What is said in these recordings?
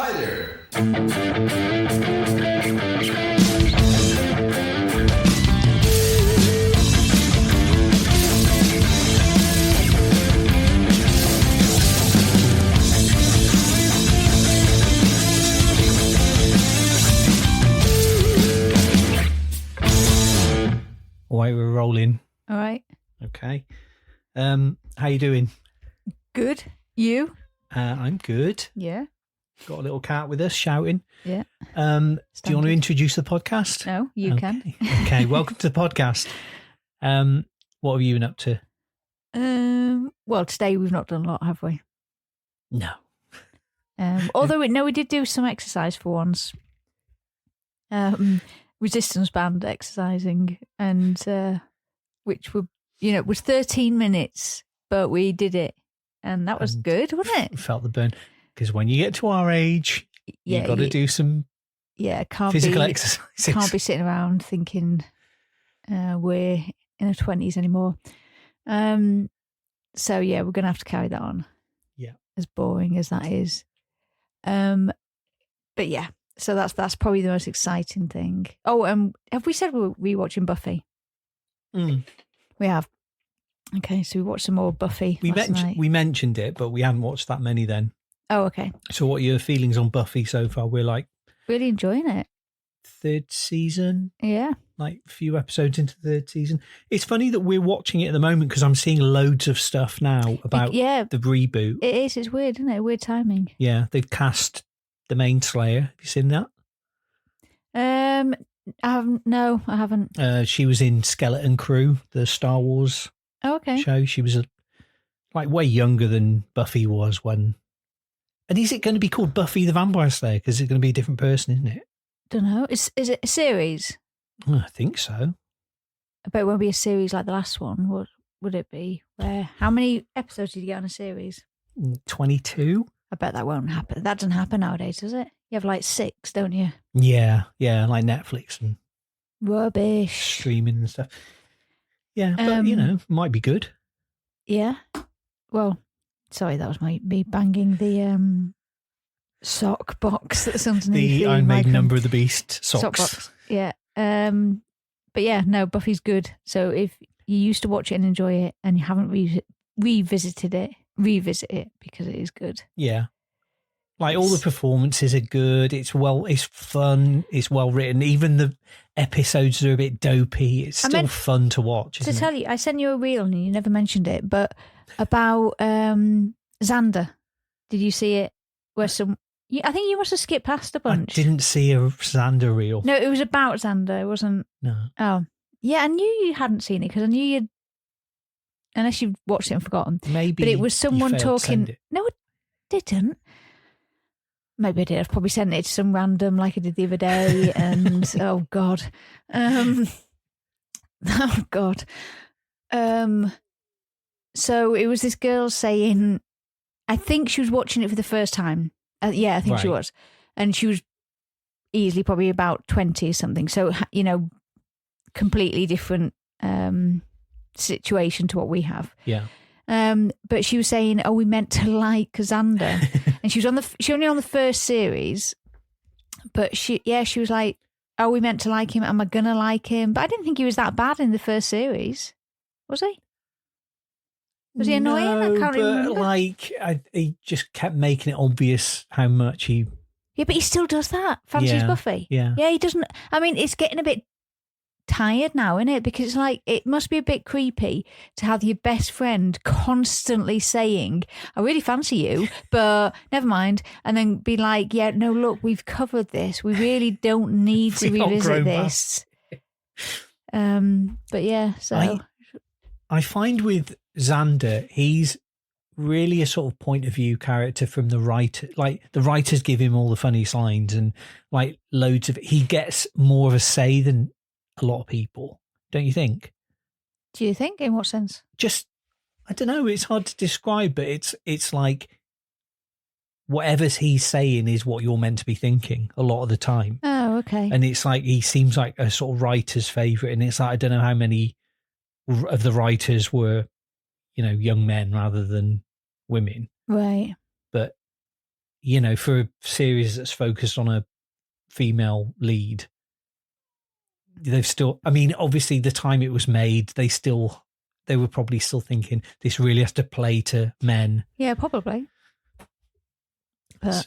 Hi there. All right, we're rolling. All right. Okay. How you doing? Good. You? I'm good. Yeah. Got a little cat with us shouting. Yeah. Do you want to introduce the podcast? No, you can. Okay, welcome to the podcast. What have you been up to? Well, today we've not done a lot, have we? No. Although we did do some exercise for once. Resistance band exercising, and which were, it was 13 minutes, but we did it, and that was good, wasn't it? Felt the burn, because when you get to our age, you've got to do some physical exercises. Can't be sitting around thinking we're in our 20s anymore. So yeah, we're gonna have to carry that on. Yeah, as boring as that is. But yeah. So that's probably the most exciting thing. Oh, have we said we're rewatching Buffy? We have. Okay, so we watched some more Buffy last night. We mentioned it, but we hadn't watched that many then. Oh, okay. So what are your feelings on Buffy so far? We're like... really enjoying it. Third season? Yeah. Like a few episodes into the third season. It's funny that we're watching it at the moment because I'm seeing loads of stuff now about the reboot. It is. It's weird, isn't it? Weird timing. Yeah, they've cast... the main Slayer. Have you seen that? No, I haven't. She was in Skeleton Crew, the Star Wars show. She was way younger than Buffy was when. And is it going to be called Buffy the Vampire Slayer? Because it's going to be a different person, isn't it? Don't know. Is it a series? I think so. But it won't be a series like the last one. What would it be? How many episodes did you get on a series? 22. I bet that won't happen. That doesn't happen nowadays, does it? You have like 6, don't you? Yeah, like Netflix and rubbish streaming and stuff. Yeah, but might be good. Yeah. Well, sorry, that was me banging the sock box that's underneath the Iron Maiden Number of the Beast socks. Sock box. Yeah. But yeah, no, Buffy's good. So if you used to watch it and enjoy it, and you haven't revisited it, revisit it because it is good. Yeah. All the performances are good. It's fun. It's well written. Even the episodes are a bit dopey. It's still fun to watch. To tell you, I sent you a reel and you never mentioned it, but about Xander. Did you see it? Where I think you must have skipped past a bunch. I didn't see a Xander reel. No, it was about Xander. It wasn't. No. Oh, yeah. I knew you hadn't seen it because I knew you'd. Unless you've watched it and forgotten. Maybe. But it was someone talking. It. No, it didn't. Maybe I did. I've probably sent it to some random like I did the other day. And oh God. Oh God. So it was this girl saying, I think she was watching it for the first time. Yeah, I think she was. And she was easily probably about 20 or something. So, completely different situation to what we have. Yeah. But she was saying, we meant to like Xander. And she was only on the first series, but she was like, we meant to like him. Am I gonna like him? But I didn't think he was that bad in the first series. Was he? Was he annoying? No, I can't remember. He just kept making it obvious how much he. Yeah, but he still does that. Fancies Buffy. Yeah. Yeah, he doesn't. I mean, it's getting a bit tired now, isn't it? Because it's like, it must be a bit creepy to have your best friend constantly saying, I really fancy you, but never mind. And then be like, yeah, no, look, we've covered this. We really don't need to revisit this. But yeah, so. I find with Xander, he's really a sort of point of view character from the writer. Like, the writers give him all the funny lines and like loads of, he gets more of a say than a lot of people, don't you think? Do you think? In what sense? Just, I don't know, it's hard to describe, but it's like whatever he's saying is what you're meant to be thinking a lot of the time. Oh, okay. And it's like, he seems like a sort of writer's favourite, and it's like, I don't know how many of the writers were, young men rather than women. Right. But for a series that's focused on a female lead, they've still, I mean, obviously the time it was made, they were probably still thinking this really has to play to men. Yeah, probably. But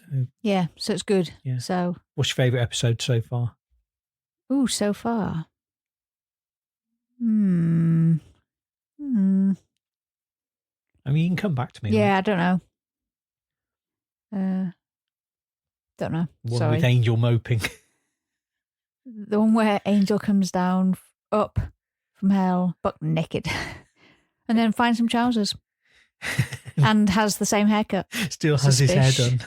so it's good. Yeah. So what's your favourite episode so far? Ooh, so far. I mean, you can come back to me. Yeah, I don't know. Don't know. One Sorry. with Angel moping. The one where Angel comes down up from hell, buck naked, and then finds some trousers and has the same haircut. Still has his hair done.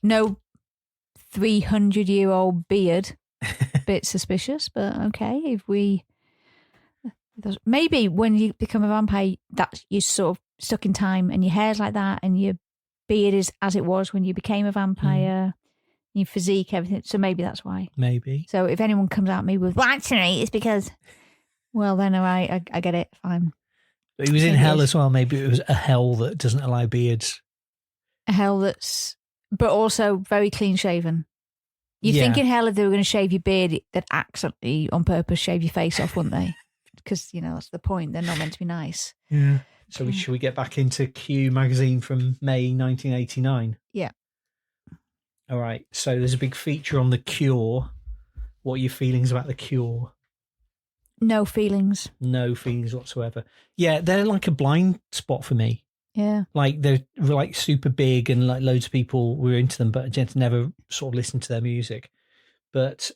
No 300-year-old beard. Bit suspicious, but okay. If we maybe when you become a vampire, that you're sort of stuck in time, and your hair's like that, and your beard is as it was when you became a vampire. Your physique, everything. So maybe that's why. Maybe. So if anyone comes at me with, well, actually, it's because, well, then I get it. Fine. But he was in hell as well. Maybe it was a hell that doesn't allow beards. A hell that's, but also very clean shaven. You'd think in hell if they were going to shave your beard, they'd accidentally on purpose shave your face off, wouldn't they? Because, that's the point. They're not meant to be nice. Yeah. So should we get back into Q magazine from May 1989? Yeah. All right. So there's a big feature on The Cure. What are your feelings about The Cure? No feelings. No feelings whatsoever. Yeah, they're like a blind spot for me. Yeah. Like they're like super big and like loads of people were into them, but I just never sort of listened to their music. But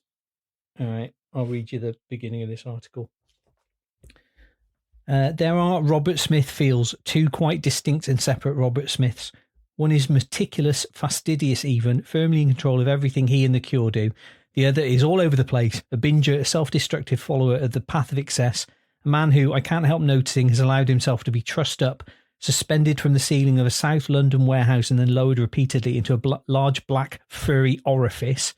all right, I'll read you the beginning of this article. There are, Robert Smith feels, two quite distinct and separate Robert Smiths. One is meticulous, fastidious even, firmly in control of everything he and The Cure do. The other is all over the place, a binger, a self-destructive follower of the path of excess, a man who, I can't help noticing, has allowed himself to be trussed up, suspended from the ceiling of a South London warehouse and then lowered repeatedly into a large black furry orifice,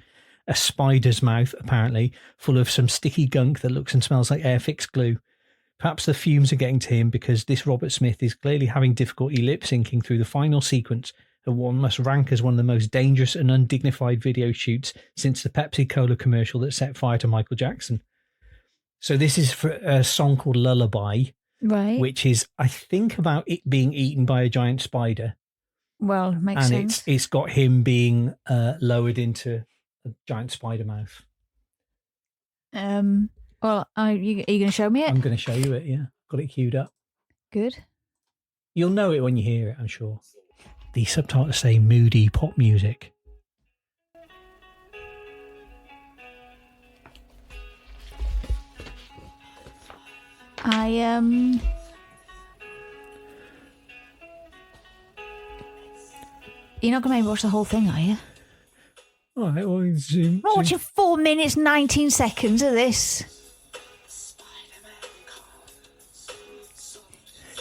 a spider's mouth, apparently, full of some sticky gunk that looks and smells like Airfix glue. Perhaps the fumes are getting to him because this Robert Smith is clearly having difficulty lip-syncing through the final sequence of what must rank as one of the most dangerous and undignified video shoots since the Pepsi Cola commercial that set fire to Michael Jackson. So this is for a song called Lullaby, right? Which is, I think, about it being eaten by a giant spider. Well, makes sense. And it's got him being lowered into a giant spider mouth. Well, are you going to show me it? I'm going to show you it, yeah. Got it queued up. Good. You'll know it when you hear it, I'm sure. The subtitles say moody pop music. You're not going to make me watch the whole thing, are you? All right, well, zoom. I'm watching 4 minutes, 19 seconds of this.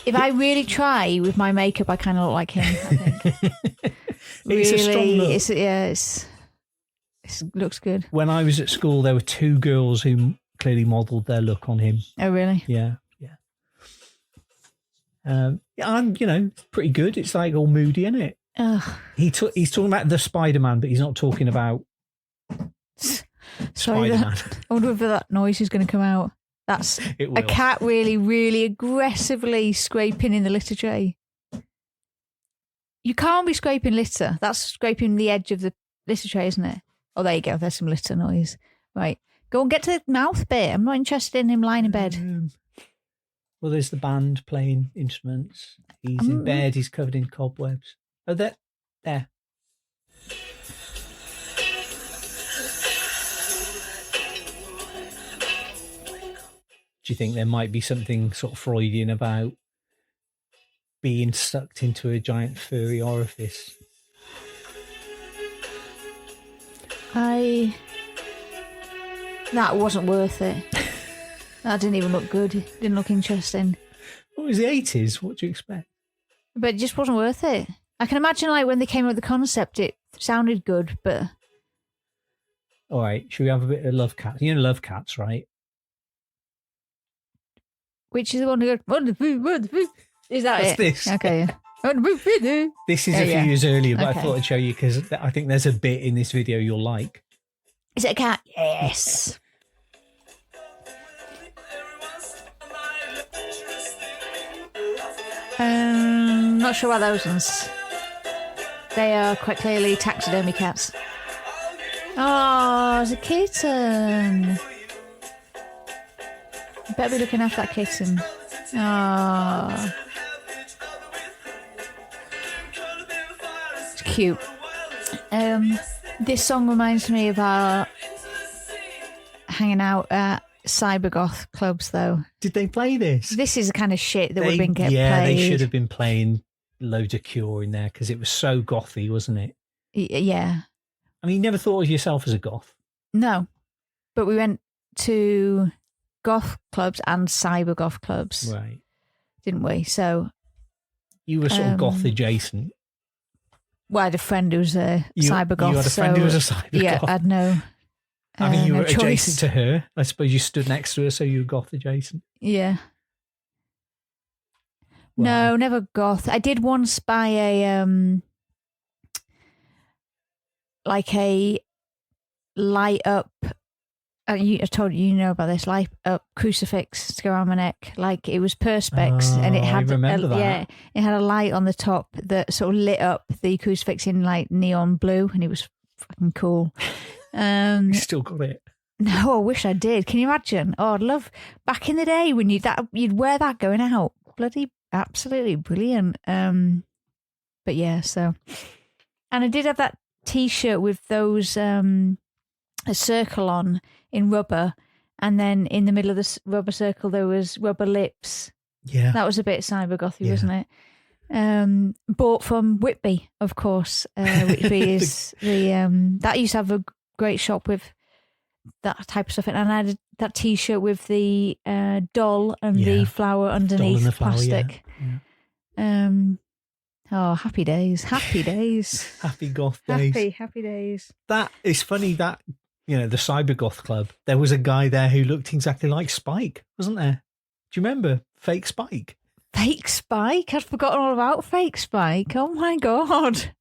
If I really try with my makeup, I kind of look like him, I think. It's a strong look. It looks good. When I was at school, there were two girls who clearly modelled their look on him. Oh, really? Yeah. I'm, pretty good. It's like all moody, isn't it? He's talking about the Spider-Man, but he's not talking about Spider-Man. I wonder if that noise is going to come out. That's a cat really, really aggressively scraping in the litter tray. You can't be scraping litter. That's scraping the edge of the litter tray, isn't it? Oh, there you go. There's some litter noise. Right. Go and get to the mouth bit. I'm not interested in him lying in bed. Well, there's the band playing instruments. He's in bed. He's covered in cobwebs. Oh, there. Do you think there might be something sort of Freudian about being sucked into a giant furry orifice? That wasn't worth it. That didn't even look good. It didn't look interesting. Well, it was the 80s. What do you expect? But it just wasn't worth it. I can imagine like when they came up with the concept, it sounded good, but... All right, should we have a bit of Love Cats? You know Love Cats, right? Which is the one who goes, is that That's it? this. Okay, yeah. This is a few years earlier, but Okay. I thought I'd show you because I think there's a bit in this video you'll like. Is it a cat? Yes. Not sure about those ones. They are quite clearly taxidermy cats. Oh, it's a kitten. Better be looking after that kitten. Oh. It's cute. This song reminds me of our hanging out at Cybergoth clubs, though. Did they play this? This is the kind of shit that would have been played. Yeah, they should have been playing loads of Cure in there because it was so gothy, wasn't it? Yeah. I mean, you never thought of yourself as a goth? No. But we went to goth clubs and cybergoth clubs, Right. didn't we? So you were sort of goth adjacent. Well, I had a friend who was a cybergoth. You had a friend who was a cybergoth. Yeah, I had no. I mean, you no were choice. adjacent to her. I suppose you stood next to her, so you were goth adjacent. Yeah. Wow. No, never goth. I did once buy a like a light up. I told you know about this light up crucifix to go around my neck. Like it was perspex, and it had I remember that. Yeah, it had a light on the top that sort of lit up the crucifix in like neon blue, and it was fucking cool. You still got it. No, I wish I did. Can you imagine? Oh, I'd love back in the day when you'd wear that going out. Bloody absolutely brilliant. But yeah, so and I did have that T-shirt with those a circle on in rubber, and then in the middle of the rubber circle there was rubber lips. Yeah, that was a bit cybergothy, wasn't it? Bought from Whitby, of course. Whitby is the that used to have a great shop with that type of stuff, and I had that T-shirt with the doll and the flower underneath the flower, plastic. Yeah. Oh, happy days, happy days, happy goth days, happy days. That is funny. That the Cybergoth Club. There was a guy there who looked exactly like Spike, wasn't there? Do you remember Fake Spike? Fake Spike? I'd forgotten all about Fake Spike. Oh my god.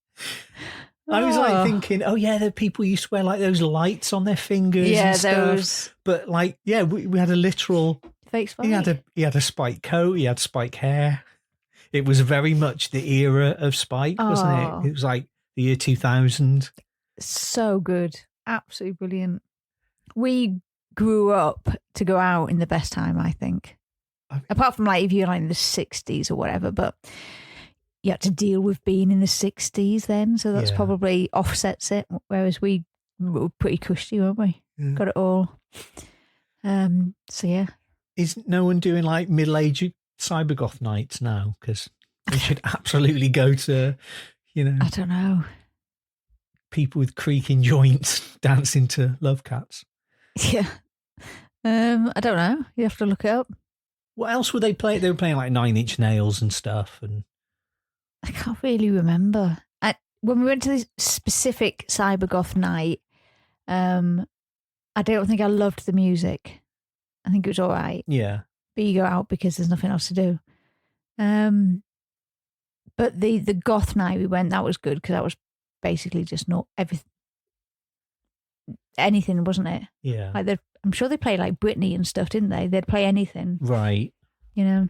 I was like thinking, oh yeah, the people used to wear like those lights on their fingers and stuff. Those. But like, yeah, we had a literal Fake Spike. He had a Spike coat, he had Spike hair. It was very much the era of Spike, wasn't it? It was like the year 2000. So good. Absolutely brilliant. We grew up to go out in the best time, I think. Apart from like if you're like in the 60s or whatever, but you had to deal with being in the 60s then, so that's probably offsets it, whereas we were pretty cushy, weren't we? Yeah. Got it all. So yeah. Is no one doing like middle-aged Cybergoth Nights now? Because they should absolutely go to, I don't know. People with creaking joints dancing to Love Cats. Yeah. I don't know. You have to look it up. What else were they playing? They were playing like Nine Inch Nails and stuff. And I can't really remember. When we went to this specific Cybergoth night, I don't think I loved the music. I think it was all right. Yeah. But you go out because there's nothing else to do. But the goth night we went, that was good because that was basically just not anything, wasn't it? Yeah. Like I'm sure they played like Britney and stuff, didn't they? They'd play anything. Right. Do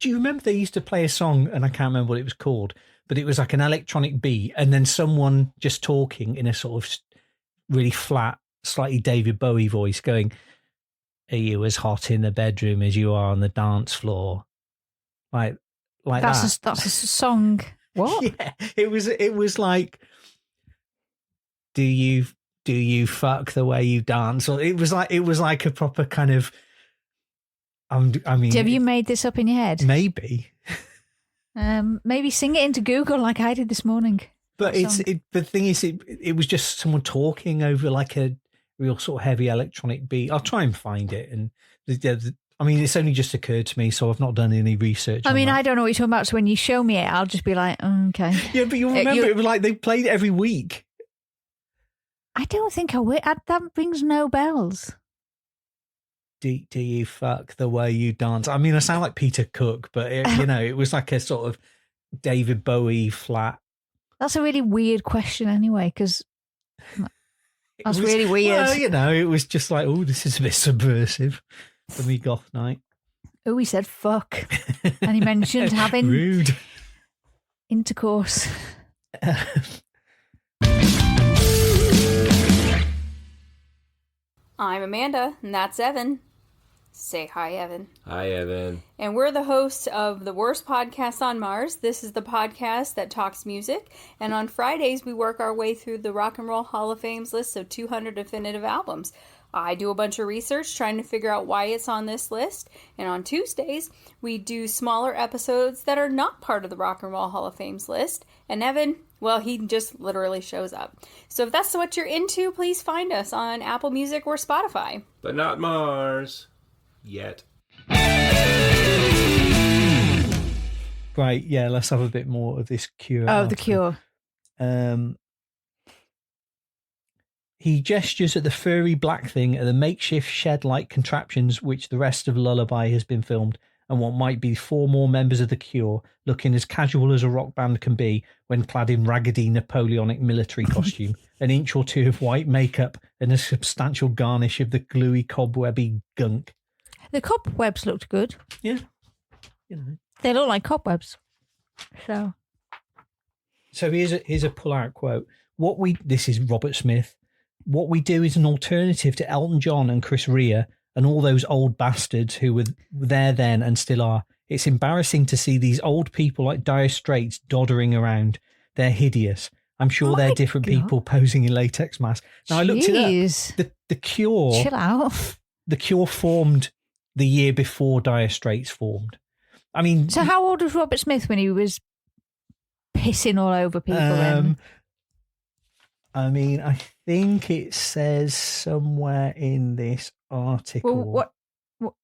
you remember they used to play a song, and I can't remember what it was called, but it was like an electronic beat and then someone just talking in a sort of really flat, slightly David Bowie voice going, "Are you as hot in the bedroom as you are on the dance floor?" Like that's that. That's a song. What? Yeah, it was like, do you fuck the way you dance? Or it was like a proper kind of. I mean, have you made this up in your head? Maybe. Maybe sing it into Google like I did this morning. But the thing is, it was just someone talking over like a real sort of heavy electronic beat. I'll try and find it. And I mean, it's only just occurred to me, so I've not done any research. I mean, I don't know what you're talking about. So when you show me it, I'll just be like, okay. Yeah, but you'll remember it was like they played it every week. I don't think I will. That rings no bells. Do you fuck the way you dance? I mean, I sound like Peter Cook, but it was like a sort of David Bowie flat. That's a really weird question anyway, because that's really weird. Well, it was just like, oh, this is a bit subversive for me goth night. Oh, he said fuck. And he mentioned having rude intercourse. I'm Amanda, and that's Evan. Say hi, Evan. Hi, Evan. And we're the hosts of The Worst Podcast on Mars. This is the podcast that talks music. And on Fridays, we work our way through the Rock and Roll Hall of Fame's list of 200 definitive albums. I do a bunch of research trying to figure out why it's on this list. And on Tuesdays, we do smaller episodes that are not part of the Rock and Roll Hall of Fame's list. And Evan, well, he just literally shows up. So if that's what you're into, please find us on Apple Music or Spotify. But not Mars. Yet. Right, yeah, let's have a bit more of this Cure. Oh, the Cure. He gestures at the furry black thing at the makeshift shed-like contraptions which the rest of Lullaby has been filmed, and what might be 4 more members of the Cure, looking as casual as a rock band can be when clad in raggedy Napoleonic military costume, an inch or 2 of white makeup, and a substantial garnish of the gluey, cobwebby gunk. The cobwebs looked good. Yeah. They look like cobwebs. So here's a pull-out quote. This is Robert Smith. What we do is an alternative to Elton John and Chris Rea and all those old bastards who were there then and still are. It's embarrassing to see these old people like Dire Straits doddering around. They're hideous. I'm sure they're different people posing in latex masks. Now, I looked it up. The Cure... Chill out. The Cure formed the year before Dire Straits formed. I mean... So how old was Robert Smith when he was pissing all over people then? I mean, I think it says somewhere in this article... Well, what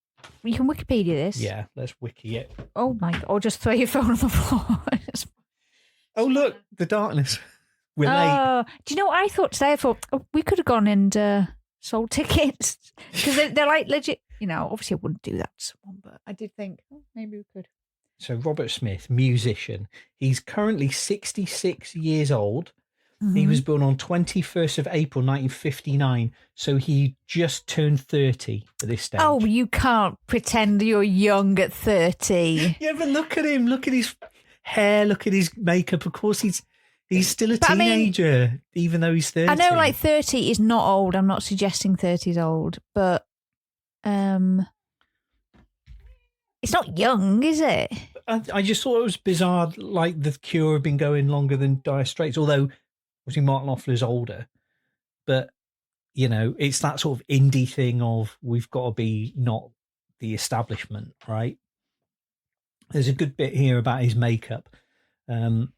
you can Wikipedia this? Yeah, let's wiki it. Oh my God, or just throw your phone on the floor. Oh, look, the darkness. We're late. Do you know what I thought today? I thought, we could have gone and sold tickets. Because they're like legit... obviously I wouldn't do that to someone, but I did think, maybe we could. So Robert Smith, musician. He's currently 66 years old. Mm-hmm. He was born on 21st of April, 1959. So he just turned 30 at this stage. Oh, you can't pretend you're young at 30. Yeah, but look at him. Look at his hair. Look at his makeup. Of course, he's still a teenager, even though he's 30. I know, 30 is not old. I'm not suggesting 30 is old, but... it's not young, is it? I just thought it was bizarre. Like the Cure have been going longer than Dire Straits, although obviously Martin Knopfler's older. But it's that sort of indie thing of we've got to be not the establishment, right? There's a good bit here about his makeup. I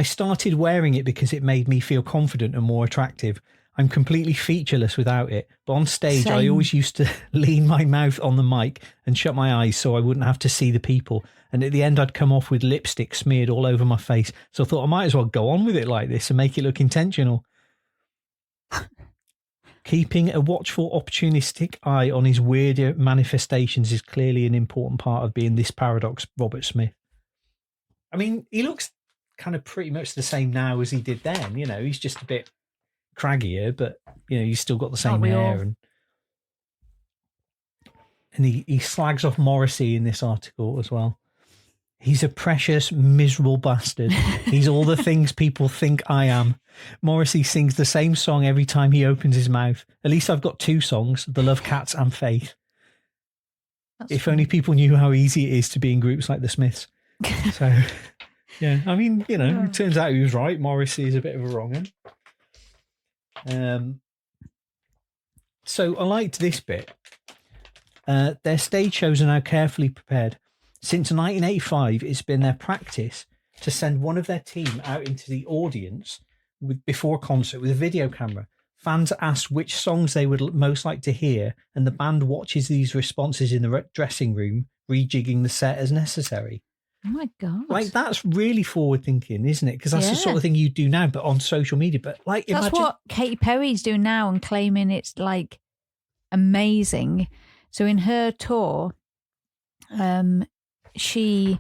started wearing it because it made me feel confident and more attractive. I'm completely featureless without it, but on stage I always used to lean my mouth on the mic and shut my eyes so I wouldn't have to see the people, and at the end I'd come off with lipstick smeared all over my face, so I thought I might as well go on with it like this and make it look intentional. Keeping a watchful, opportunistic eye on his weirder manifestations is clearly an important part of being this paradox, Robert Smith. I mean, he looks kind of pretty much the same now as he did then, he's just a bit craggier, but he's still got the same hair, and he slags off Morrissey in this article as well. He's a precious, miserable bastard. He's all the things people think I am. Morrissey sings the same song every time he opens his mouth. At least I've got 2 songs, The Love Cats and Faith. If only people knew how easy it is to be in groups like the Smiths. So, yeah, I mean, it turns out he was right. Morrissey is a bit of a wrong one. So I liked this bit. Their stage shows are now carefully prepared. Since 1985, it's been their practice to send one of their team out into the audience before a concert with a video camera. Fans ask which songs they would most like to hear, and the band watches these responses in the dressing room, rejigging the set as necessary. Oh my God. Like, that's really forward thinking, isn't it? Because that's the sort of thing you do now, but on social media. But like, that's what Katy Perry's doing now and claiming it's like amazing. So in her tour, she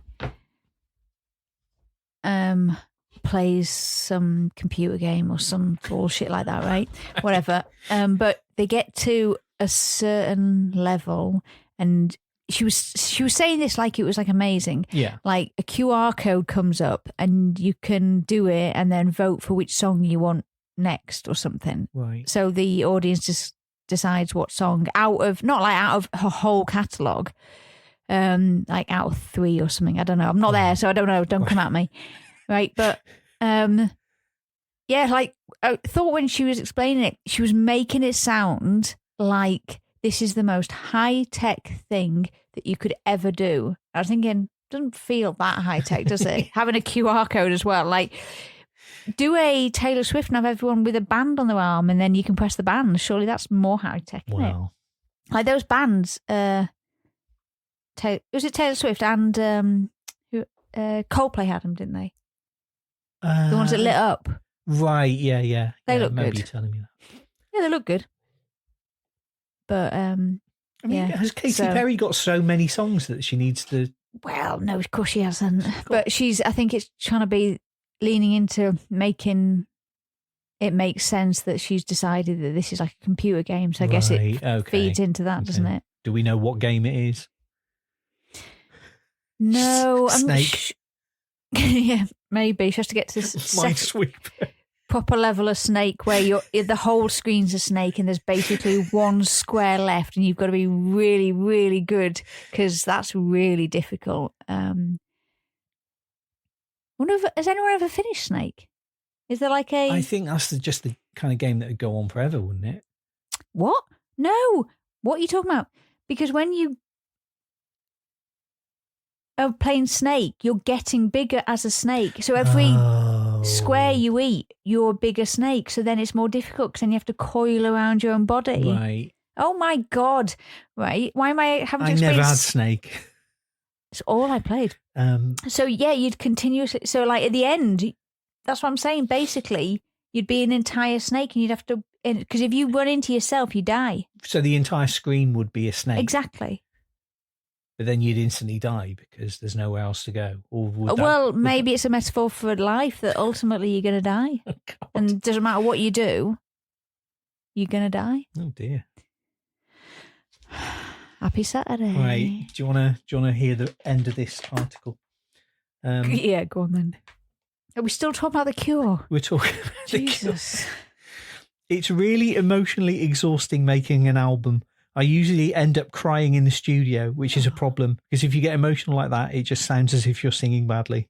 plays some computer game or some bullshit like that, right? Whatever. But they get to a certain level, and she was saying this like it was like amazing. Yeah. Like a QR code comes up and you can do it and then vote for which song you want next or something. Right. So the audience just decides what song out of her whole catalogue, like out of 3 or something. I don't know. I'm not there, so I don't know. Don't come at me. Right. But yeah, like I thought when she was explaining it, she was making it sound like this is the most high-tech thing that you could ever do. I was thinking, doesn't feel that high-tech, does it? Having a QR code as well. Like, do a Taylor Swift and have everyone with a band on their arm and then you can press the band. Surely that's more high-tech, isn't it? Like those bands, was it Taylor Swift and Coldplay had them, didn't they? The ones that lit up. Right, yeah. They look maybe good. You're telling me that. Yeah, they look good. But I mean, yeah, has Katy Perry got so many songs that she needs to? Well, no, of course she hasn't. But I think it's trying to be leaning into making it make sense that she's decided that this is like a computer game. So I guess it feeds into that, doesn't it? Do we know what game it is? No, Snake. Yeah, maybe she has to get to this Minesweeper. proper level of Snake where the whole screen's a snake and there's basically one square left and you've got to be really, really good because that's really difficult. Wonder if, has anyone ever finished Snake? Is there like a... I think that's just the kind of game that would go on forever, wouldn't it? What? No. What are you talking about? Because when you are playing Snake, you're getting bigger as a snake. So every square you eat, you're a bigger snake. So then it's more difficult because then you have to coil around your own body. Right. Oh my God. Right. Why am I having to explain? I never had Snake. It's all I played. So yeah, you'd continuously... So like at the end, that's what I'm saying. Basically, you'd be an entire snake and you'd have to... Because if you run into yourself, you die. So the entire screen would be a snake. Exactly. But then you'd instantly die because there's nowhere else to go. Or maybe it's a metaphor for life that ultimately you're going to die. Oh, God. And it doesn't matter what you do, you're going to die. Oh, dear. Happy Saturday. Right. Do you want to hear the end of this article? Yeah, go on then. Are we still talking about The Cure? We're talking about Jesus. The Cure. It's really emotionally exhausting making an album. I usually end up crying in the studio, which is a problem because if you get emotional like that, it just sounds as if you're singing badly.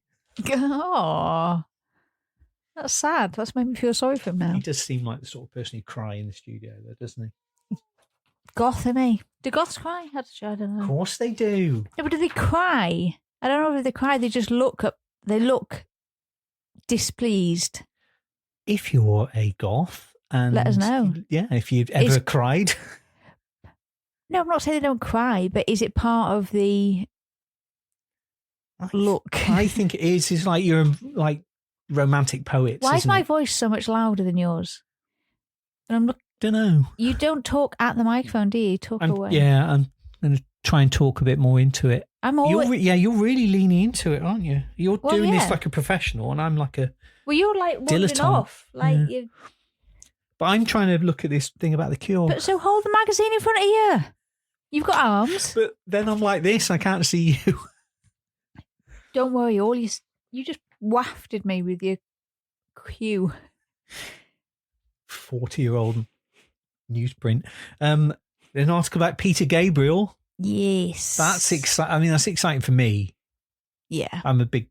Oh, that's sad. That's made me feel sorry for him now. He does seem like the sort of person who'd cry in the studio, though, doesn't he? Goth, isn't he? Do goths cry? I don't know. Of course they do. No, but do they cry? I don't know if they cry. They just look up. They look displeased. If you're a goth, and let us know. Yeah, if you've ever cried. No, I'm not saying they don't cry, but is it part of the look? I think it is. It's like you're like romantic poets. Why is my voice so much louder than yours? And don't know. You don't talk at the microphone, do you? You talk away. Yeah, I'm going to try and talk a bit more into it. I'm always... You're really leaning into it, aren't you? You're doing this like a professional, and I'm like a... Well, you're like wandering off. Like you... But I'm trying to look at this thing about The Cure. But so hold the magazine in front of you. You've got arms. But then I'm like this. I can't see you. Don't worry. You just wafted me with your Q. 40-year-old newsprint. An article about Peter Gabriel. Yes. That's exciting. I mean, that's exciting for me. Yeah. I'm a big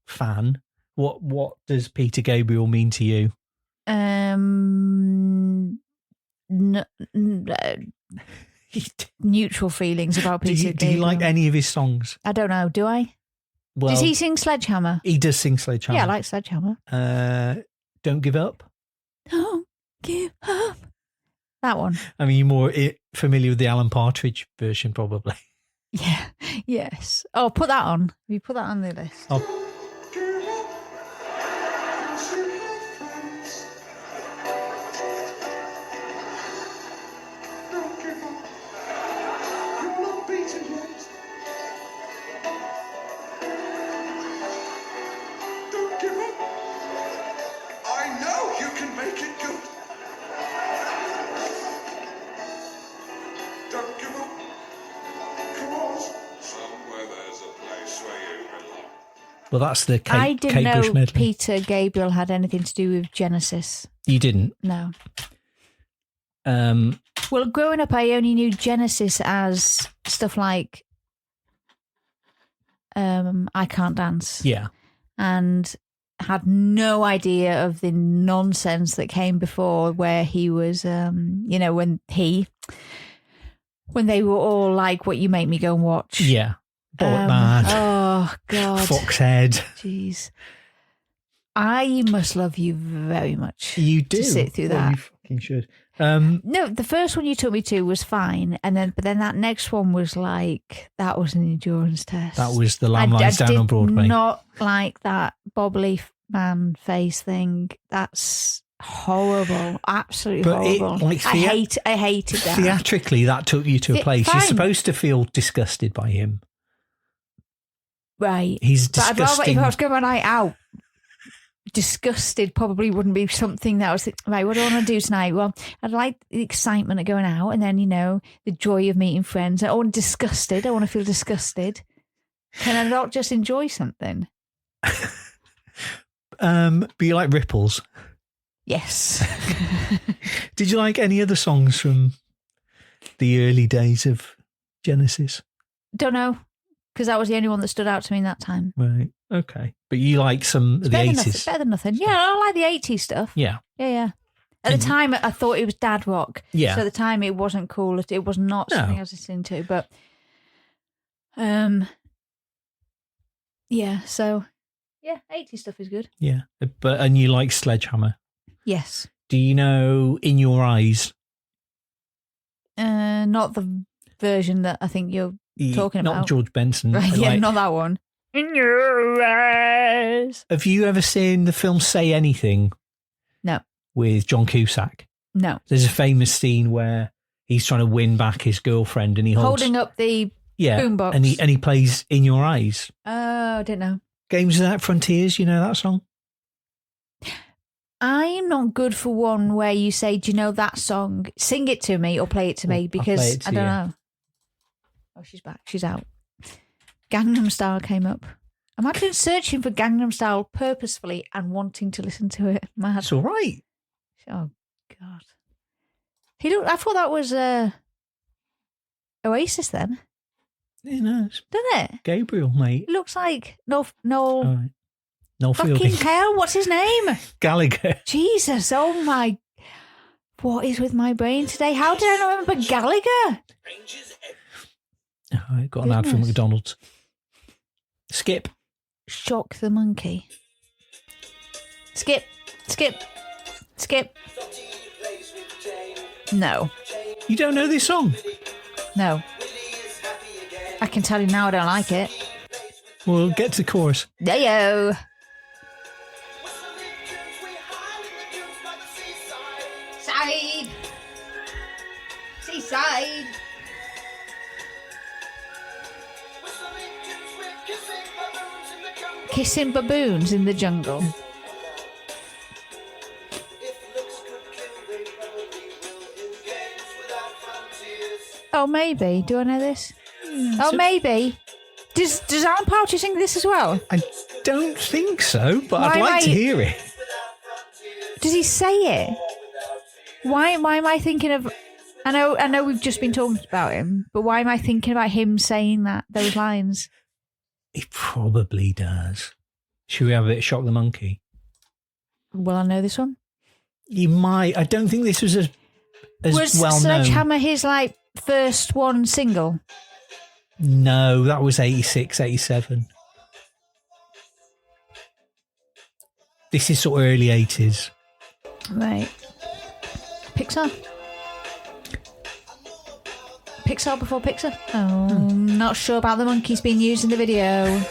fan. What does Peter Gabriel mean to you? Neutral feelings about Peter Gabriel. Do you like any of his songs? I don't know. Do I? Well, does he sing Sledgehammer? He does sing Sledgehammer. Yeah, I like Sledgehammer. Don't Give Up. Don't give up. That one. I mean, you're more familiar with the Alan Partridge version, probably. Yeah. Yes. Oh, put that on. You put that on the list. Oh. Well, that's the I Kate didn't Bush know medley. Peter Gabriel had anything to do with Genesis. You didn't? No. Um, Well, growing up, I only knew Genesis as stuff like I Can't Dance. yeah. And had no idea of the nonsense that came before, where he was, when they were all like, "What You Make Me Go and Watch." Yeah. Bollock Mad. Oh, God. Foxhead. Jeez. I must love you very much. You do. To sit through Well, that. you fucking should. No, the first one you took me to was fine, but then that next one was like, that was an endurance test. That was The Lamb Lies Down on Broadway. I did not like that bobbly man face thing. That's horrible, absolutely horrible. I hated that. Theatrically, that took you to a place. Fine. You're supposed to feel disgusted by him. Right. He's But I'd rather, disgusting. if I was going on a night out, disgusted probably wouldn't be something that I was thinking, right, what do I want to do tonight? Well, I'd like the excitement of going out, and then, the joy of meeting friends. I want disgusted. I want to feel disgusted. Can I not just enjoy something? But you like Ripples. Yes. Did you like any other songs from the early days of Genesis? Don't know, because that was the only one that stood out to me in that time. Right. Okay. But you like some of the Better than 80s. nothing, better than nothing. Yeah, I like the 80s stuff. Yeah. Yeah. At the time, I thought it was dad rock. Yeah. So at the time, it wasn't cool. It was not something I was listening to. But, yeah. So, yeah, 80s stuff is good. Yeah. And you like Sledgehammer. Yes. Do you know In Your Eyes? Not the version that I think you're talking Not about. George Benson. Right, yeah, Like, not that one. In your eyes. have you ever seen the film Say Anything? No. With John Cusack? No. There's a famous scene where he's trying to win back his girlfriend and he holds... Holding up the boombox. and he plays In Your Eyes. Oh, I didn't know. Games Without Frontiers, you know that song? I'm not good for one where you say, do you know that song? Sing it to me or play it to me, I'll because play it to I don't you. know. Oh, she's back. She's out. Gangnam Style came up. Imagine searching for Gangnam Style purposefully and wanting to listen to it. Mad. It's all right. Oh, God. I thought that was Oasis then, You know, it's doesn't it? Gabriel, mate. It looks like Noel All right. No fucking Fielding. hell, what's his name? Gallagher. Jesus, oh my, what is with my brain today? How did I not remember Gallagher? Oh, I got an ad from Goodness. McDonald's. Skip. Shock the monkey. Skip. No. You don't know this song? No. I can tell you now I don't like it. Well, get to the chorus. Yo. Side. Seaside. Kissing baboons in the jungle. Oh, maybe. Do I know this? Oh, maybe. Does Alan Partridge sing this as well? I don't think so, but Why I'd am like to I- hear it. Does he say it? Why am I thinking of? I know we've just been talking about him, but why am I thinking about him saying those lines? He probably does. Should we have a bit of Shock the Monkey? Well, I know this one. You might. I don't think this was as Was well known. Sledgehammer his first one single? No, that was 86, 87. This is sort of early 80s. Right. Pixar. Pixar before Pixar? Oh, not sure about the monkeys being used in the video.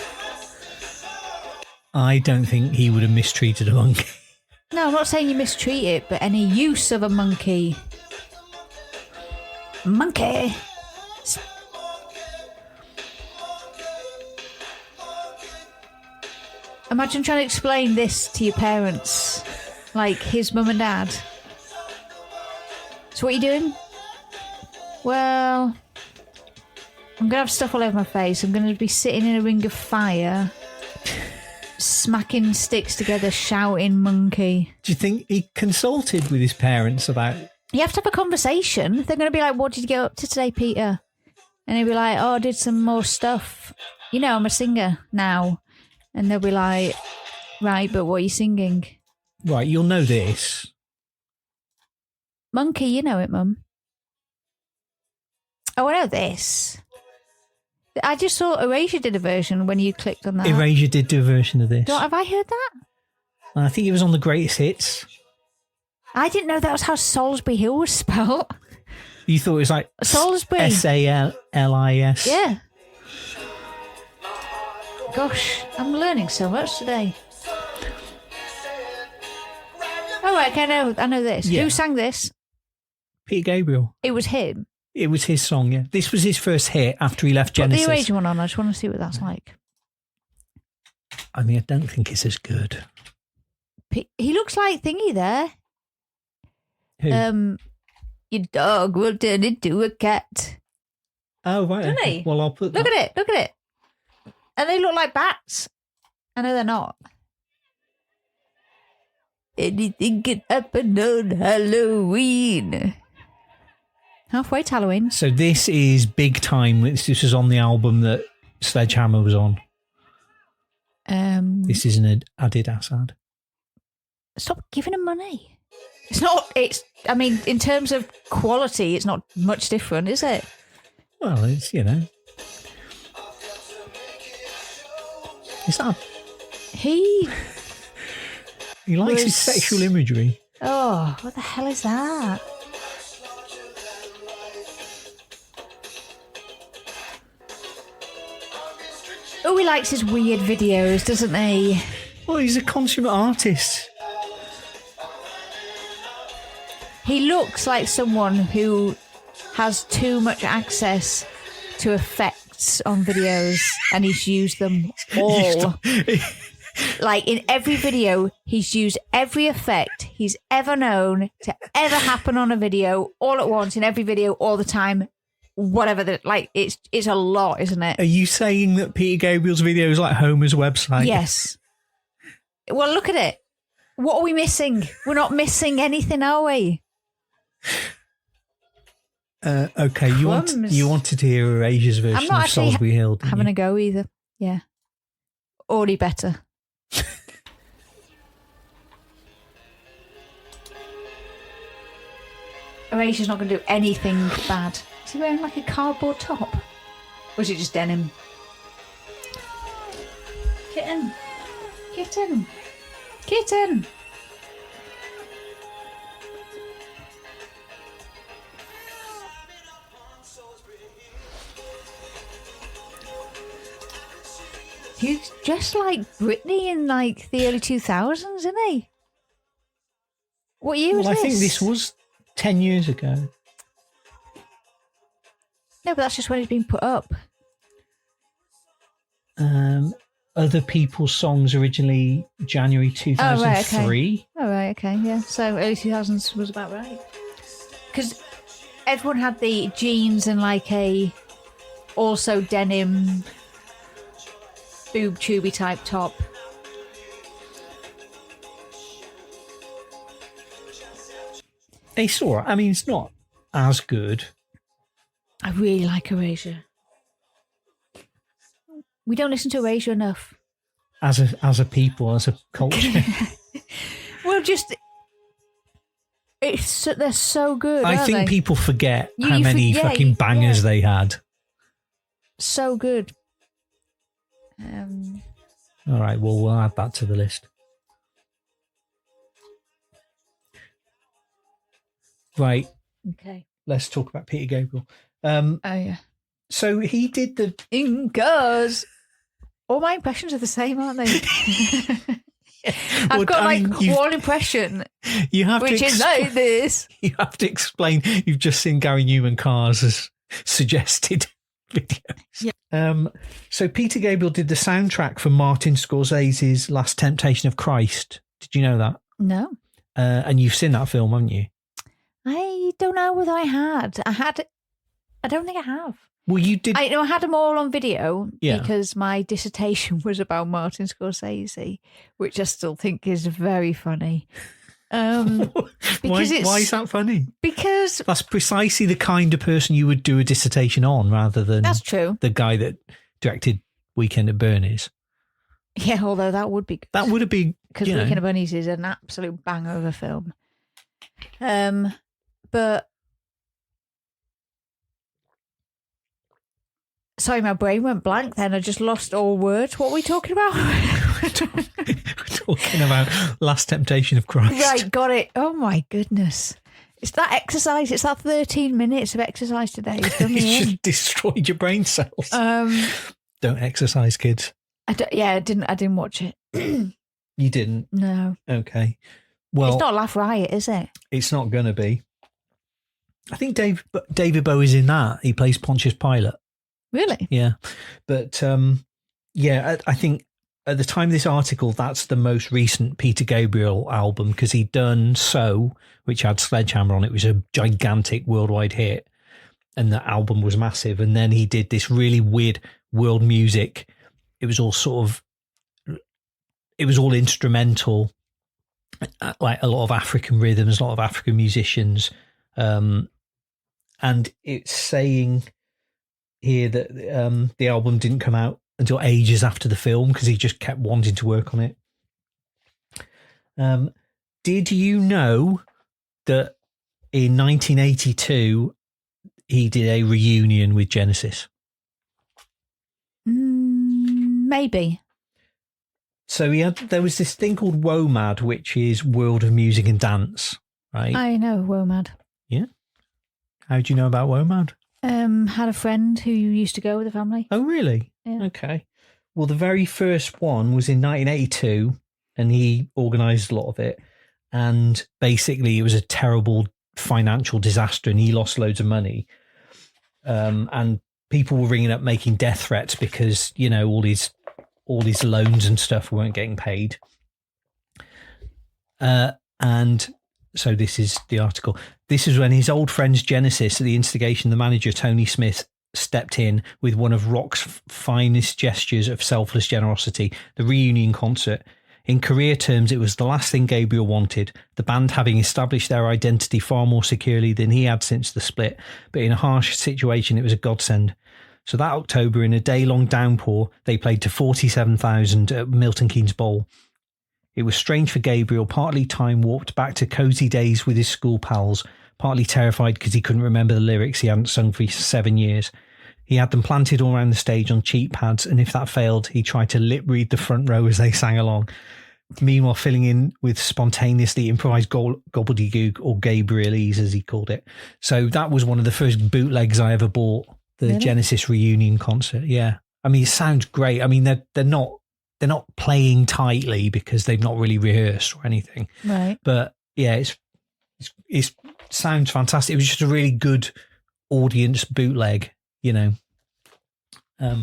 I don't think he would have mistreated a monkey. No, I'm not saying you mistreat it, but any use of a monkey. Monkey. Imagine trying to explain this to your parents, like his mum and dad. So what are you doing? Well, I'm going to have stuff all over my face. I'm going to be sitting in a ring of fire smacking sticks together, shouting monkey. Do you think he consulted with his parents about... You have to have a conversation. They're going to be like, what did you get up to today, Peter? And he'll be like, oh, I did some more stuff. You know, I'm a singer now. And they'll be like, right, but what are you singing? Right, you'll know this. Monkey, you know it, Mum. Oh, I know this. I just saw Erasure did a version when you clicked on that. Erasure did do a version of this. Have I heard that? I think it was on the greatest hits. I didn't know that was how Salisbury Hill was spelled. You thought it was like Salisbury. Sallis. Yeah. Gosh, I'm learning so much today. Oh, right, okay, I know this. Yeah. Who sang this? Peter Gabriel. It was him. It was his song, yeah. This was his first hit after he left Genesis. Put the Erasure one on. I just want to see what that's like. I mean, I don't think it's as good. He looks like Thingy there. Who? Your dog will turn into a cat. Oh, right. Doesn't Okay. he? Well, I'll put Look at it. And they look like bats. I know they're not. Anything can happen on Halloween. Halfway to Halloween. So this is big time. This was on the album that Sledgehammer was on. This is an Adidas ad. Stop giving him money. I mean, in terms of quality, it's not much different, is it? Well, it's, you know. Is that... He likes his was- sexual imagery. Oh, what the hell is that? Oh, he likes his weird videos, doesn't he? Well, he's a consummate artist. He looks like someone who has too much access to effects on videos and he's used them all. Like in every video, he's used every effect he's ever known to ever happen on a video all at once in every video all the time. Whatever it's a lot, isn't it? Are you saying that Peter Gabriel's video is like Homer's website? Yes. Well, look at it. What are we missing? We're not missing anything, are we? Okay, you wanted to hear Erasure's version I'm not of actually Salisbury Hill, didn't having you? a go either. Yeah. Already better. Erasure's not going to do anything bad. Is he wearing like a cardboard top? Or is it just denim? Kitten. Kitten. Kitten. He's just like Britney in like the early 2000s, isn't he? What year was Well, this? I think this was 10 years ago. No, but that's just when it's been put up. Other people's songs originally January 2003. Oh, right, okay, yeah. So early 2000s was about right. Because everyone had the jeans and like a also denim boob tubey type top. It's all right. I mean, it's not as good. I really like Erasure. We don't listen to Erasure enough. As a people, as a culture. Well, just they're so good. I aren't think they? people forget You how many forget, fucking bangers they had. So good. All right, well, we'll add that to the list. Right, Okay. let's talk about Peter Gabriel. Oh yeah. So he did the... Because all my impressions are the same, aren't they? I've got one impression, You have which to is like this. You have to explain. You've just seen Gary Newman Cars as suggested videos. Yeah. So Peter Gabriel did the soundtrack for Martin Scorsese's Last Temptation of Christ. Did you know that? No. And you've seen that film, haven't you? I don't know whether I had. I don't think I have. Well, you did. I had them all on video Yeah. because my dissertation was about Martin Scorsese, which I still think is very funny. why is that funny? Because That's precisely the kind of person you would do a dissertation on, rather than that's true. the guy that directed Weekend at Bernie's. Yeah, although that would be good. That would have been, Because Weekend at Bernie's is an absolute banger of a film. But sorry, my brain went blank then. I just lost all words. What were we talking about? We're talking about Last Temptation of Christ. Right, got it. Oh my goodness. It's that exercise. It's that 13 minutes of exercise today. It's done It me in. just destroyed your brain cells. Don't exercise, kids. I didn't watch it. You didn't? No. Okay. Well, It's not Laugh Riot, is it? it's not going to be. I think David Bowie's in that. He plays Pontius Pilate. Really? Yeah. But, I think at the time of this article, that's the most recent Peter Gabriel album, because he'd done So, which had Sledgehammer on it. It was a gigantic worldwide hit, and the album was massive. And then he did this really weird world music. It was all instrumental, like a lot of African rhythms, a lot of African musicians. And it's saying here that the album didn't come out until ages after the film because he just kept wanting to work on it. Did you know that in 1982 he did a reunion with Genesis? Maybe. So there was this thing called WOMAD, which is World of Music and Dance, right? I know WOMAD. Yeah. How do you know about WOMAD? Had a friend who used to go with the family. Oh, really? Yeah. Okay. Well, the very first one was in 1982, and he organised a lot of it. And basically, it was a terrible financial disaster, and he lost loads of money. And people were ringing up making death threats because, you know, all these loans and stuff weren't getting paid. And so this is the article. This is when his old friends Genesis, at the instigation of the manager Tony Smith, stepped in with one of rock's finest gestures of selfless generosity, the reunion concert. In career terms, it was the last thing Gabriel wanted, the band having established their identity far more securely than he had since the split. But in a harsh situation, it was a godsend. So that October, in a day-long downpour, they played to 47,000 at Milton Keynes Bowl. It was strange for Gabriel, partly time-warped back to cosy days with his school pals, partly terrified because he couldn't remember the lyrics he hadn't sung for 7 years. He had them planted all around the stage on cheap pads, and if that failed, he tried to lip-read the front row as they sang along, meanwhile filling in with spontaneously improvised gobbledygook, or Gabrielese, as he called it. So that was one of the first bootlegs I ever bought, the Really? Genesis reunion concert. Yeah. I mean, it sounds great. I mean, they're not playing tightly because they've not really rehearsed or anything. Right. But yeah, it sounds fantastic. It was just a really good audience bootleg, you know,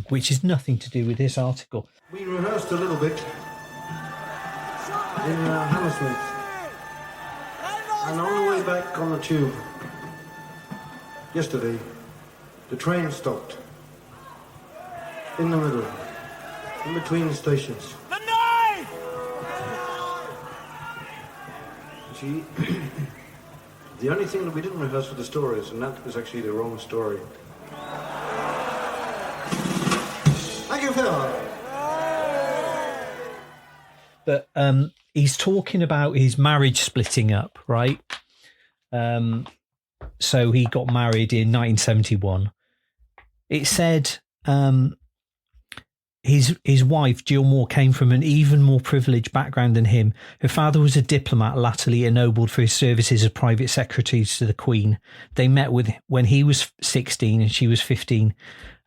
which is nothing to do with this article. We rehearsed a little bit in Hammersmith, and on the way back on the tube yesterday, the train stopped in the middle, in between stations. The knife! See, the only thing that we didn't rehearse were the stories, and that was actually the wrong story. Thank you, Phil. But he's talking about his marriage splitting up, right? So he got married in 1971. It said his wife, Jill Moore, came from an even more privileged background than him. Her father was a diplomat, latterly ennobled for his services as private secretary to the Queen. They met when he was 16 and she was 15.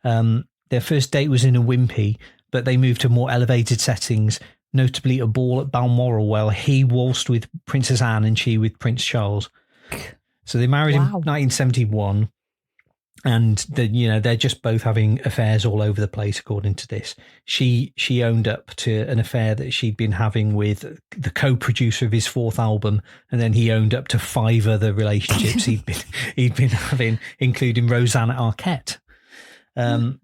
Their first date was in a wimpy, but they moved to more elevated settings, notably a ball at Balmoral, while he waltzed with Princess Anne and she with Prince Charles. So they married in 1971, and they're just both having affairs all over the place, according to this. She owned up to an affair that she'd been having with the co-producer of his fourth album, and then he owned up to 5 other relationships he'd been having, including Rosanna Arquette. So,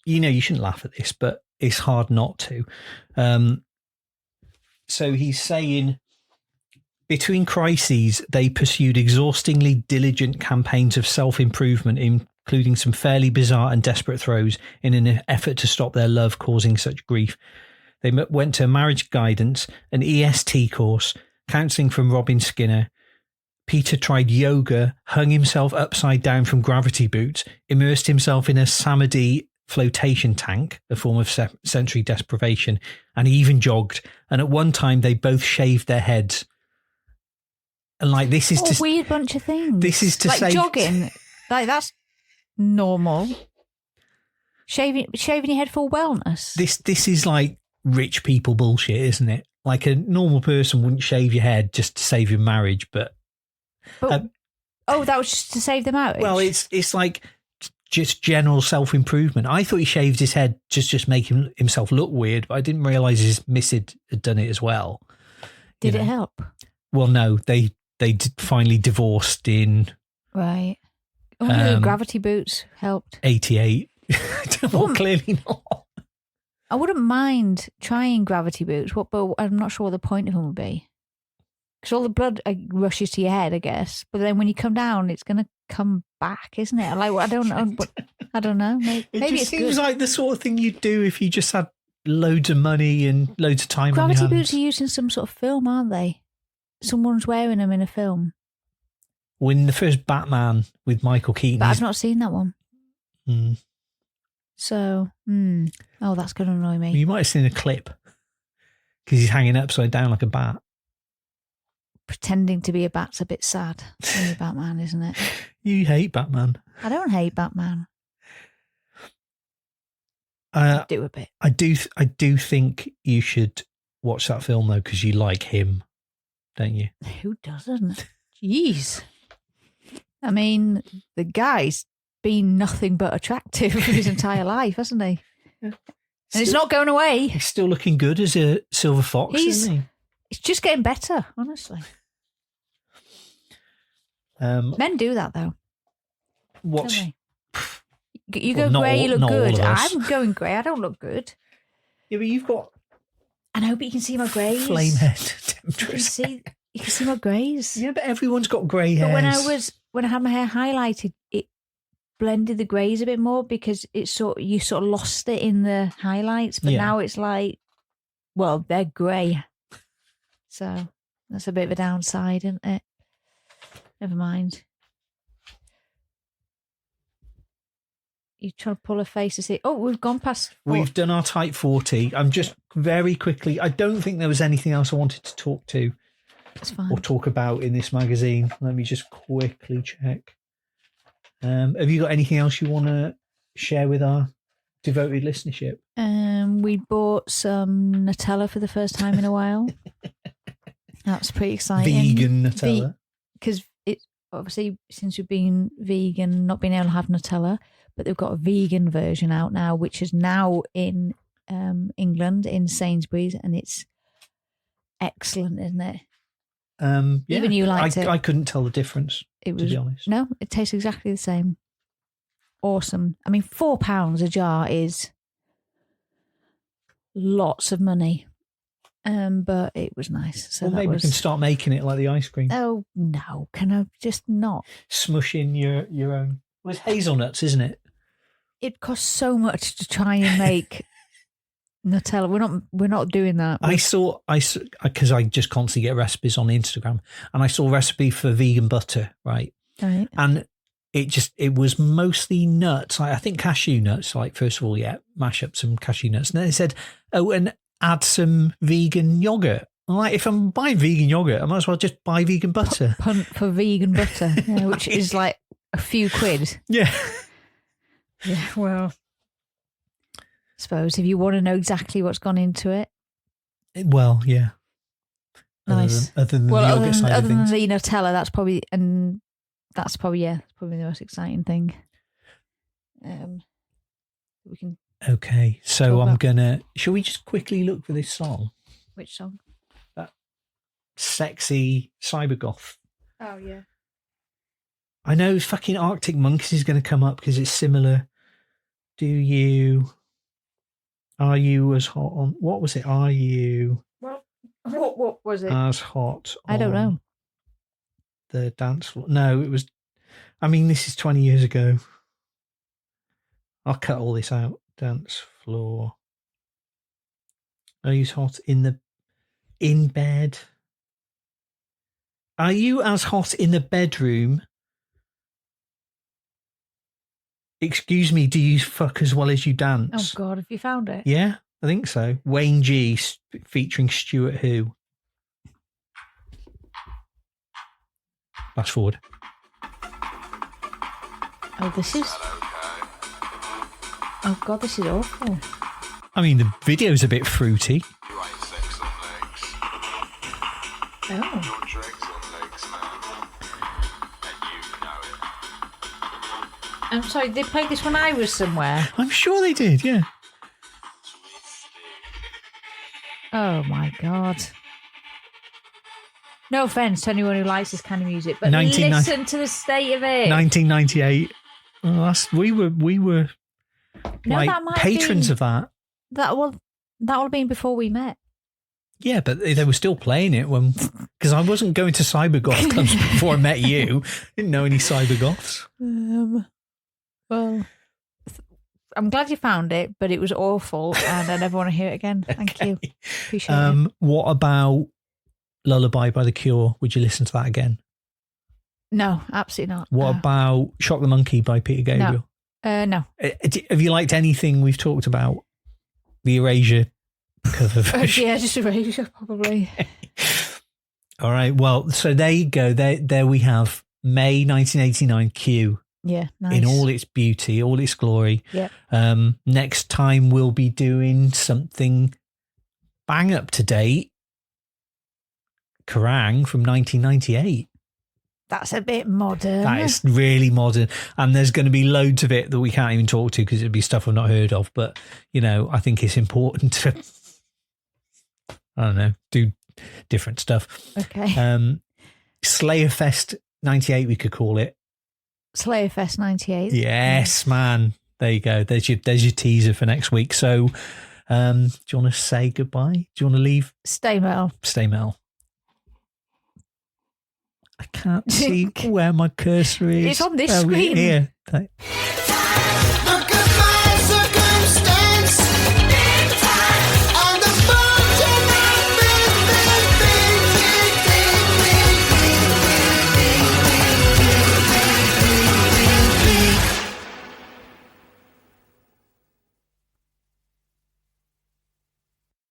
you shouldn't laugh at this, but it's hard not to. So he's saying, between crises, they pursued exhaustingly diligent campaigns of self-improvement, including some fairly bizarre and desperate throws in an effort to stop their love causing such grief. They went to a marriage guidance, an EST course, counselling from Robin Skinner. Peter tried yoga, hung himself upside down from gravity boots, immersed himself in a samadhi flotation tank, a form of sensory deprivation, and he even jogged. And at one time, they both shaved their heads. And this is a weird bunch of things. This is to say jogging, that's normal. Shaving your head for wellness. This is like rich people bullshit, isn't it? Like a normal person wouldn't shave your head just to save your marriage, but that was just to save the marriage. Well, it's like just general self-improvement. I thought he shaved his head just make himself look weird, but I didn't realise his missus had done it as well. Did it help? Well, no, they finally divorced in... Right. Only gravity boots helped. 88. Well, clearly not. I wouldn't mind trying gravity boots, but I'm not sure what the point of them would be. Because all the blood rushes to your head, I guess. But then when you come down, it's going to come back, isn't it? I don't know. I don't know. Maybe it it's seems good. like the sort of thing you'd do if you just had loads of money and loads of time on your hands. Gravity boots are used in some sort of film, aren't they? Someone's wearing them in a film. When the first Batman with Michael Keaton. But I've not seen that one. Mm. So, oh, that's going to annoy me. You might have seen a clip because he's hanging upside down like a bat. Pretending to be a bat's a bit sad when you're Batman, isn't it? You hate Batman. I don't hate Batman. I do a bit. I do think you should watch that film though, because you like him, don't you? Who doesn't? Jeez. I mean, the guy's been nothing but attractive for his entire life, hasn't he? Yeah. And it's not going away. He's still looking good as a silver fox, isn't he? It's just getting better, honestly. Men do that though. What? You go grey, you look good. I'm going grey. I don't look good. Yeah, but you've got. I know, but you can see my greys. Flame head temptress. You can see my greys. Yeah, but everyone's got grey hair. But when I had my hair highlighted, it blended the greys a bit more because you sort of lost it in the highlights. But now it's like, well, they're grey. So that's a bit of a downside, isn't it? Never mind. You trying to pull a face to see? Oh, we've gone past. We've done our Type 40. I'm just very quickly. I don't think there was anything else I wanted to talk to. That's fine. Or talk about in this magazine. Let me just quickly check. Have you got anything else you want to share with our devoted listenership? We bought some Nutella for the first time in a while. That's pretty exciting. Vegan Nutella. Because it's obviously, since we've been vegan, not being able to have Nutella, but they've got a vegan version out now, which is now in England, in Sainsbury's, and it's excellent, isn't it? Yeah, even you liked it. I couldn't tell the difference, to be honest. No, it tastes exactly the same. Awesome. I mean, £4 a jar is lots of money. But it was nice. So maybe we can start making it like the ice cream. Oh no, can I just not? Smush in your own. Well, it's hazelnuts, isn't it? It costs so much to try and make Nutella. We're not doing that. I saw because I just constantly get recipes on Instagram, and I saw a recipe for vegan butter, right? Right. And it was mostly nuts. I think cashew nuts. Like, first of all, mash up some cashew nuts, and then they said, oh, and add some vegan yogurt. I'm like, if I'm buying vegan yogurt, I might as well just buy vegan butter. Punt for vegan butter, which is like a few quid. Yeah. Yeah, well, I suppose if you want to know exactly what's gone into it. Well, yeah. Nice. Other than the yogurt side of things. Other than the Nutella, that's probably the most exciting thing. We can. Okay, so shall we just quickly look for this song? Which song? That sexy Cybergoth. Oh, yeah. I know fucking Arctic Monkeys is going to come up because it's similar. Are you as hot on, what was it? Are you What was it? as hot I don't on know. the dance floor? No, it was, I mean, this is 20 years ago. I'll cut all this out. Dance floor. Are you hot in bed? Are you as hot in the bedroom? Excuse me, do you fuck as well as you Oh, dance? God, have you found it? Yeah, I think so. Wayne G featuring Stuart Who. Fast forward. Oh, this is... Oh, God, this is awful. I mean, the video's a bit fruity. Oh. I'm sorry, they played this when I was somewhere. I'm sure they did, yeah. Oh, my God. No offence to anyone who likes this kind of music, but 1990 listen to the state of it. 1998. Well, we were No, like that might patrons be- of that. That would have been before we met. Yeah, but they were still playing it when, because I wasn't going to Cybergoth clubs before I met you. Didn't know any Cybergoths. Well, I'm glad you found it, but it was awful, and I never want to hear it again. Thank you. Appreciate it. What about Lullaby by The Cure? Would you listen to that again? No, absolutely not. What No. about Shock the Monkey by Peter Gabriel? No. Have you liked anything we've talked about? The Erasure cover version? Yeah, just Erasure, probably. All right. Well, so there you go. There we have May 1989 Q. Yeah, nice. In all its beauty, all its glory. Yeah. Next time we'll be doing something bang up to date. Kerrang from 1998. That's a bit modern. That is really modern. And there's going to be loads of it that we can't even talk to because it'd be stuff I've not heard of. But, I think it's important to, I don't know, do different stuff. Okay. Slayer Fest 98, we could call it. Slayer Fest 98. Yes, man. There you go. There's your teaser for next week. So, do you want to say goodbye? Do you want to leave? Stay metal. Stay metal. I can't see where my cursor is. It's on this screen. Here.